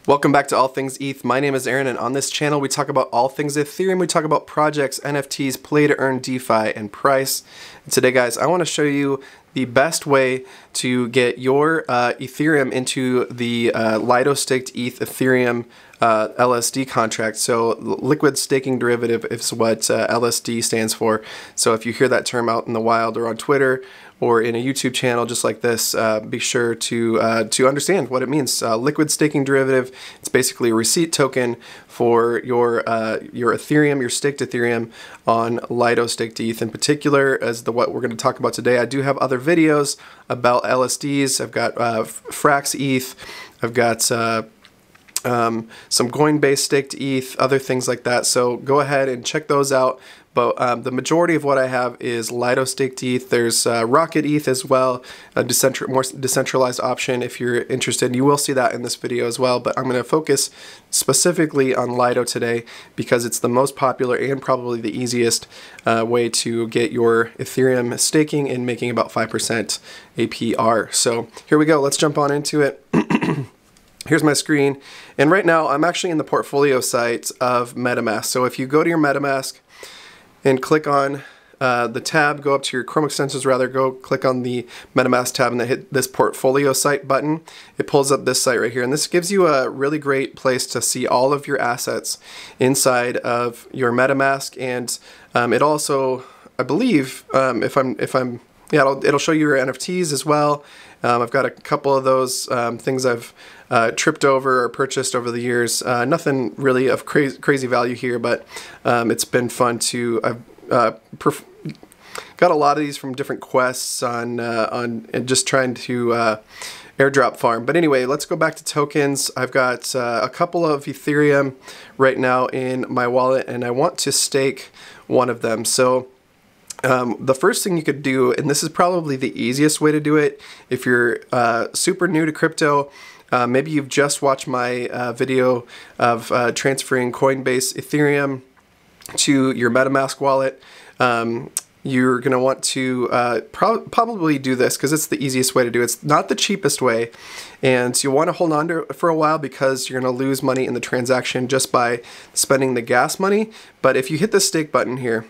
Welcome back to All Things ETH. My name is Aaron, and on this channel we talk about all things Ethereum. We talk about projects, NFTs, play to earn, DeFi, and price. And today, guys, I want to show you the best way to get your Ethereum into the Lido staked ETH Ethereum LSD contract. So liquid staking derivative is what LSD stands for. So if you hear that term out in the wild or on Twitter or in a YouTube channel just like this, be sure to understand what it means. Liquid staking derivative, it's basically a receipt token for your Ethereum, your staked Ethereum on Lido staked ETH in particular, as what we're going to talk about today. I do have other videos about LSDs. I've got Frax ETH, I've got some Coinbase staked ETH, other things like that. So go ahead and check those out. But the majority of what I have is Lido staked ETH. There's Rocket ETH as well, a more decentralized option if you're interested. You will see that in this video as well, but I'm going to focus specifically on Lido today because it's the most popular and probably the easiest way to get your Ethereum staking and making about 5% APR. So here we go. Let's jump on into it. Here's my screen, and right now I'm actually in the portfolio site of MetaMask. So if you go to your MetaMask and click on the tab, go up to your Chrome extensions rather, go click on the MetaMask tab and then hit this portfolio site button. It pulls up this site right here, and this gives you a really great place to see all of your assets inside of your MetaMask. And it also, I believe, it'll show you your NFTs as well. I've got a couple of those things I've tripped over or purchased over the years. Nothing really of crazy value here, but it's been fun to. I've got a lot of these from different quests on and just trying to airdrop farm. But anyway, let's go back to tokens. I've got a couple of Ethereum right now in my wallet, and I want to stake one of them. So the first thing you could do, and this is probably the easiest way to do it, if you're super new to crypto, maybe you've just watched my video of transferring Coinbase Ethereum to your MetaMask wallet. You're going to want to probably do this because it's the easiest way to do it. It's not the cheapest way, and you'll want to hold on to it for a while because you're going to lose money in the transaction just by spending the gas money. But if you hit the stake button here,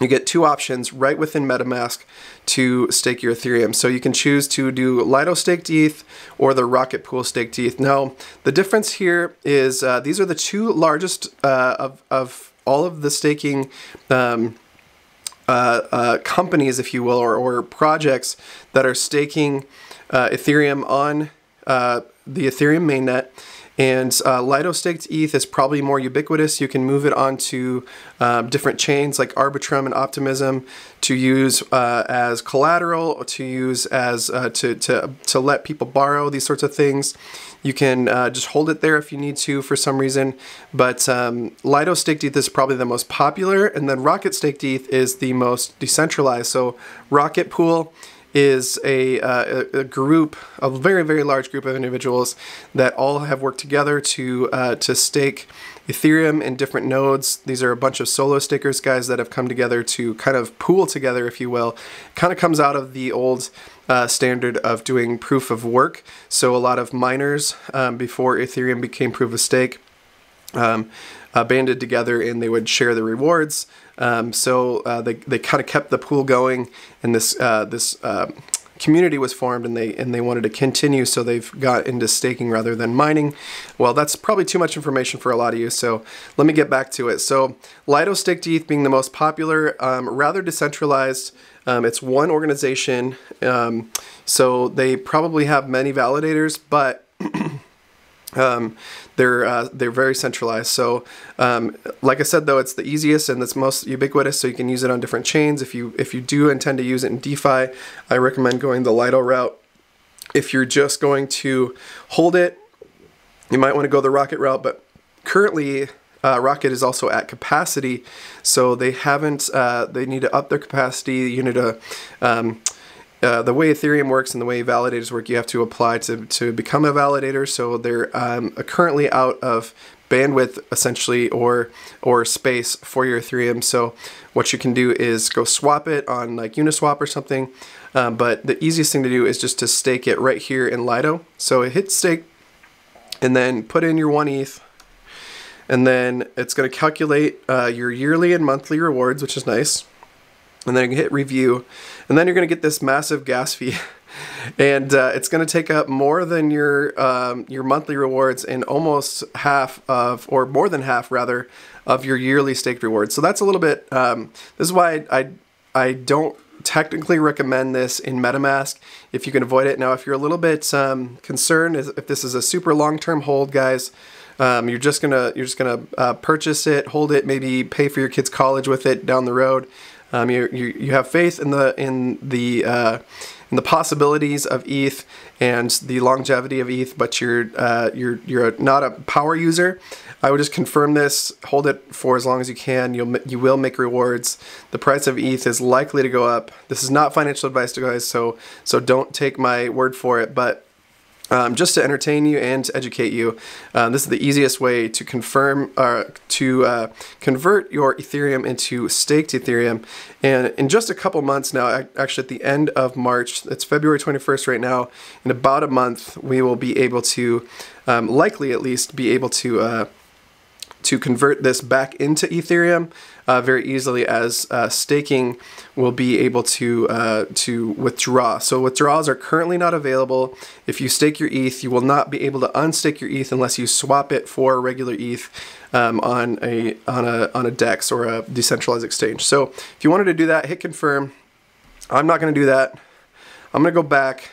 you get two options right within MetaMask to stake your Ethereum. So you can choose to do Lido staked ETH or the Rocket Pool staked ETH. Now, the difference here is these are the two largest of all of the staking companies, if you will, or projects that are staking Ethereum on the Ethereum mainnet. And Lido staked ETH is probably more ubiquitous. You can move it onto different chains like Arbitrum and Optimism to use as collateral, to use as to let people borrow, these sorts of things. You can just hold it there if you need to for some reason. But Lido staked ETH is probably the most popular, and then Rocket staked ETH is the most decentralized. So Rocket Pool is a group, a very, very large group of individuals that all have worked together to stake Ethereum in different nodes. These are a bunch of solo stakers, guys, that have come together to kind of pool together, if you will. Kind of comes out of the old standard of doing proof of work. So a lot of miners, before Ethereum became proof of stake, banded together and they would share the rewards. So they kind of kept the pool going, and this community was formed, and they wanted to continue, so they've got into staking rather than mining. Well, that's probably too much information for a lot of you, so let me get back to it. So Lido staked ETH being the most popular, rather decentralized. It's one organization, so they probably have many validators, but they're very centralized. So like I said, though, it's the easiest and it's most ubiquitous, so you can use it on different chains. If you do intend to use it in DeFi, I recommend going the Lido route. If you're just going to hold it, you might want to go the Rocket route, but currently Rocket is also at capacity, so they haven't they need to up their capacity. You need to the way Ethereum works and the way validators work, you have to apply to become a validator. So they're currently out of bandwidth, essentially, or space for your Ethereum. So what you can do is go swap it on like Uniswap or something. But the easiest thing to do is just to stake it right here in Lido. So hit stake. and then put in your 1 ETH, and then it's going to calculate your yearly and monthly rewards, which is nice. And then you can hit review, and then you're going to get this massive gas fee. And it's going to take up more than your monthly rewards and almost half of, or more than half rather, of your yearly staked rewards. So that's a little bit, this is why I don't technically recommend this in MetaMask if you can avoid it. Now, if you're a little bit concerned if this is a super long-term hold, guys, you're just gonna purchase it, hold it, maybe pay for your kids' college with it down the road. You have faith in the possibilities of ETH and the longevity of ETH, but you're not a power user. I would just confirm this, hold it for as long as you can. You will make rewards. The price of ETH is likely to go up. This is not financial advice, guys, so don't take my word for it, but just to entertain you and to educate you, this is the easiest way to confirm to convert your Ethereum into staked Ethereum. And in just a couple months now, actually at the end of March, it's February 21st right now, in about a month we will be able to, likely at least, be able to convert this back into Ethereum very easily, as staking will be able to withdraw. So withdrawals are currently not available. If you stake your ETH, you will not be able to unstake your ETH unless you swap it for regular ETH on a DEX or a decentralized exchange. So if you wanted to do that, hit confirm. I'm not going to do that. I'm going to go back.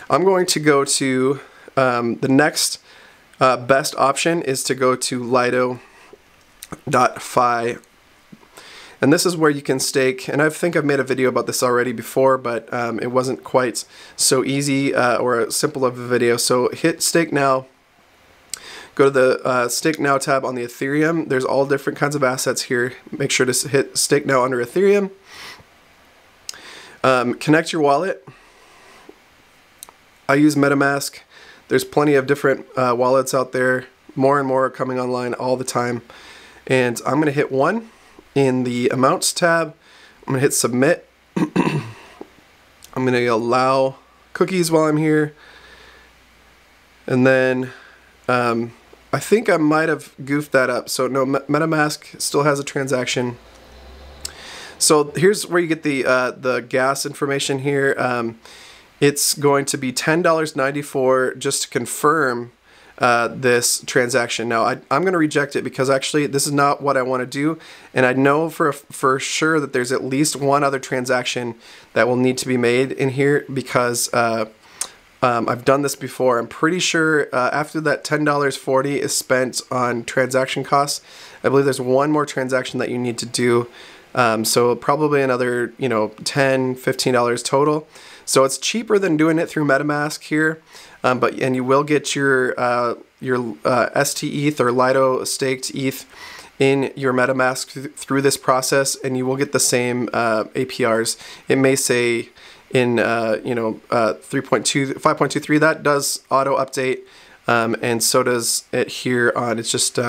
I'm going to go to the next best option is to go to Lido.fi, and this is where you can stake, and I think I've made a video about this already before, but it wasn't quite so easy or simple of a video. So hit stake now, go to the stake now tab on the Ethereum. There's all different kinds of assets here. Make sure to hit stake now under Ethereum. Connect your wallet. I use MetaMask. There's plenty of different wallets out there. More and more are coming online all the time. And I'm going to hit 1 in the amounts tab. I'm going to hit submit. I'm going to allow cookies while I'm here. And then I think I might have goofed that up. So no, MetaMask still has a transaction. So here's where you get the gas information here. It's going to be $10.94 just to confirm this transaction. Now I'm going to reject it because actually this is not what I want to do, and I know for sure that there's at least one other transaction that will need to be made in here because I've done this before. I'm pretty sure after that $10.40 is spent on transaction costs, I believe there's one more transaction that you need to do. So probably another, $10, $15 total. So it's cheaper than doing it through MetaMask here, and you will get your ST ETH or Lido staked ETH in your MetaMask through this process, and you will get the same APRs. It may say in 5.23 that does auto update, and so does it here on. It's just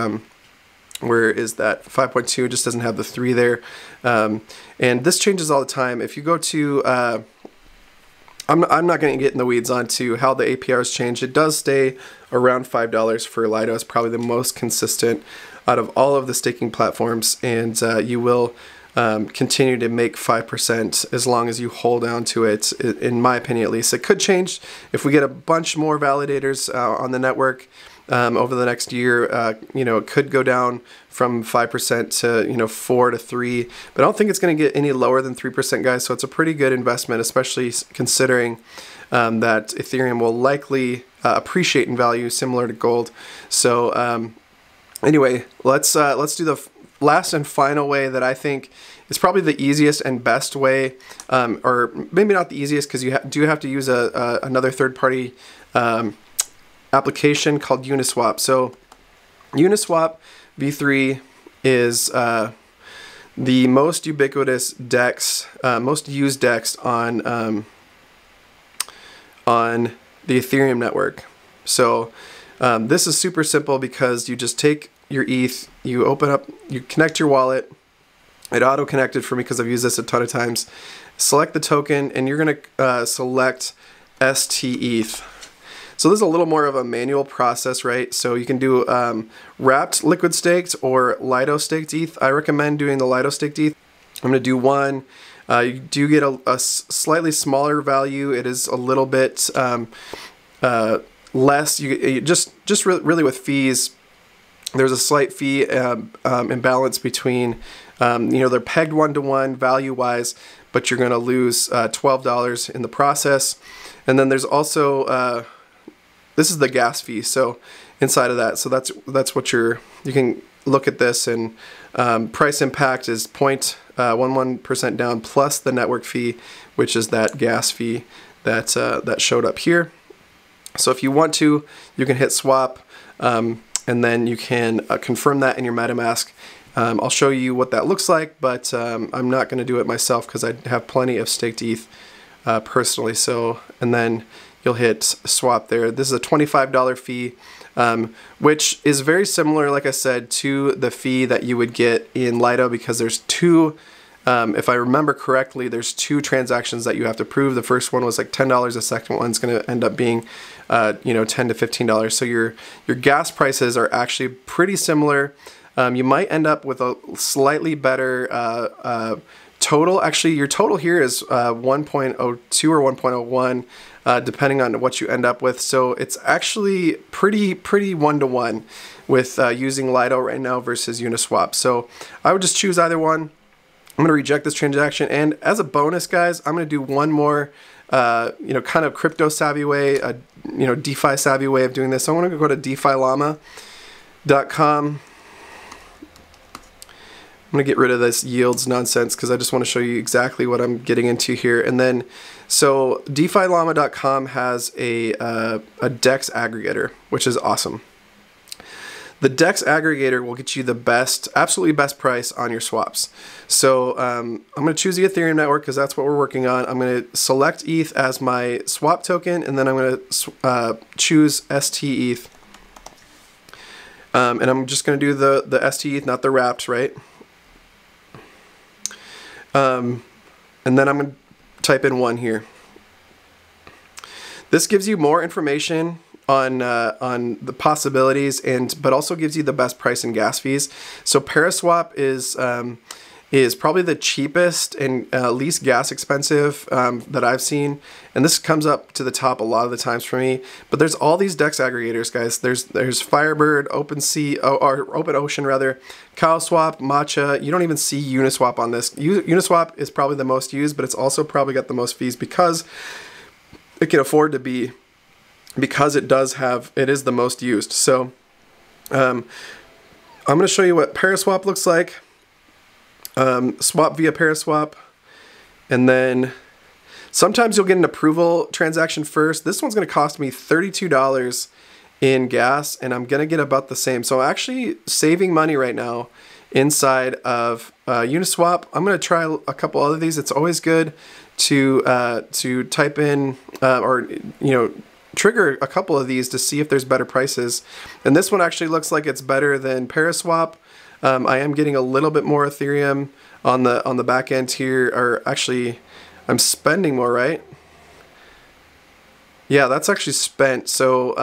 where is that 5.2 just doesn't have the 3 there, and this changes all the time. If you go to I'm not going to get in the weeds onto how the APRs change. It does stay around $5 for Lido. It's probably the most consistent out of all of the staking platforms, and you will continue to make 5% as long as you hold on to it, in my opinion at least. It could change if we get a bunch more validators on the network over the next year. It could go down from 5% to 4 to 3, but I don't think it's going to get any lower than 3%, guys. So it's a pretty good investment, especially considering that Ethereum will likely appreciate in value, similar to gold. So anyway, let's do the last and final way that I think is probably the easiest and best way, or maybe not the easiest because you do have to use another third-party application called Uniswap. So Uniswap v3 is the most ubiquitous DEX, most used DEX on the Ethereum network. So this is super simple because you just take your ETH, you open up, you connect your wallet. It auto-connected for me because I've used this a ton of times. Select the token, and you're going to select ST ETH. So this is a little more of a manual process, right? So you can do wrapped liquid staked or Lido staked ETH. I recommend doing the Lido staked ETH. I'm going to do one. You do get a slightly smaller value. It is a little bit less. You just really with fees, there's a slight fee imbalance between, they're pegged 1-to-1 value-wise, but you're going to lose $12 in the process. And then there's also, this is the gas fee, so inside of that, so that's what you can look at this, and price impact is 0.11% down plus the network fee, which is that gas fee that showed up here. So if you want to, you can hit swap, and then you can confirm that in your MetaMask. I'll show you what that looks like, but I'm not going to do it myself because I have plenty of staked ETH personally. So, and then you'll hit swap there. This is a $25 fee, which is very similar, like I said, to the fee that you would get in Lido, because there's two, if I remember correctly, there's two transactions that you have to prove. The first one was like $10. The second one's going to end up being, $10 to $15. So your gas prices are actually pretty similar. You might end up with a slightly better total. Actually, your total here is 1.02 or 1.01, depending on what you end up with. So it's actually pretty 1-to-1 with using Lido right now versus Uniswap. So I would just choose either one. I'm going to reject this transaction, and as a bonus, guys, I'm going to do one more, kind of crypto savvy way, DeFi savvy way of doing this. So I'm going to go to DeFiLlama.com. I'm going to get rid of this yields nonsense because I just want to show you exactly what I'm getting into here. And then, so DeFiLlama.com has a DEX aggregator, which is awesome. The DEX aggregator will get you the best, absolutely best price on your swaps. So I'm going to choose the Ethereum network because that's what we're working on. I'm going to select ETH as my swap token, and then I'm going to choose ST ETH. And I'm just going to do the ST ETH, not the wrapped, right? And then I'm going to type in 1 here. This gives you more information on the possibilities, but also gives you the best price and gas fees. So Paraswap is probably the cheapest and least gas expensive that I've seen, and this comes up to the top a lot of the times for me. But there's all these DEX aggregators, guys. There's Firebird, OpenSea, or OpenOcean rather, CowSwap, Matcha. You don't even see Uniswap on this. Uniswap is probably the most used, but it's also probably got the most fees because it can afford to be, because it is the most used. So I'm going to show you what Paraswap looks like. Swap via Paraswap, and then sometimes you'll get an approval transaction first. This one's going to cost me $32 in gas, and I'm going to get about the same. So I'm actually saving money right now inside of Uniswap. I'm going to try a couple other of these. It's always good to type in or trigger a couple of these to see if there's better prices. And this one actually looks like it's better than Paraswap. I am getting a little bit more Ethereum on the back end here, or actually I'm spending more, right? Yeah, that's actually spent. So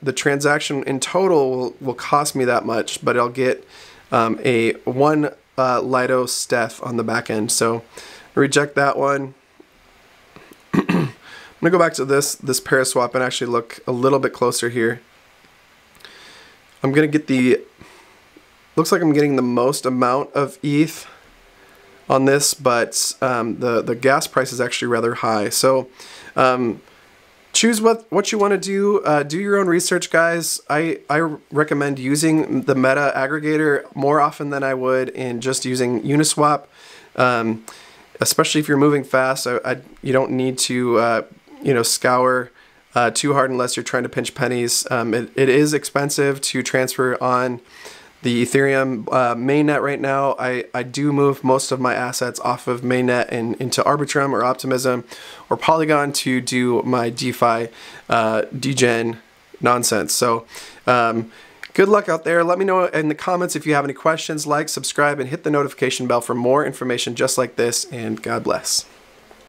the transaction in total will cost me that much, but I'll get a 1 Lido Steph on the back end. So reject that one. I'm gonna go back to this Paraswap and actually look a little bit closer here. I'm gonna get looks like I'm getting the most amount of ETH on this, but the gas price is actually rather high. So choose what you want to do. Do your own research, guys. I recommend using the Meta aggregator more often than I would in just using Uniswap, especially if you're moving fast. You don't need to scour too hard unless you're trying to pinch pennies. It is expensive to transfer on the Ethereum mainnet right now. I do move most of my assets off of mainnet and into Arbitrum or Optimism or Polygon to do my DeFi degen nonsense. So good luck out there. Let me know in the comments if you have any questions. Like, subscribe, and hit the notification bell for more information just like this, and God bless.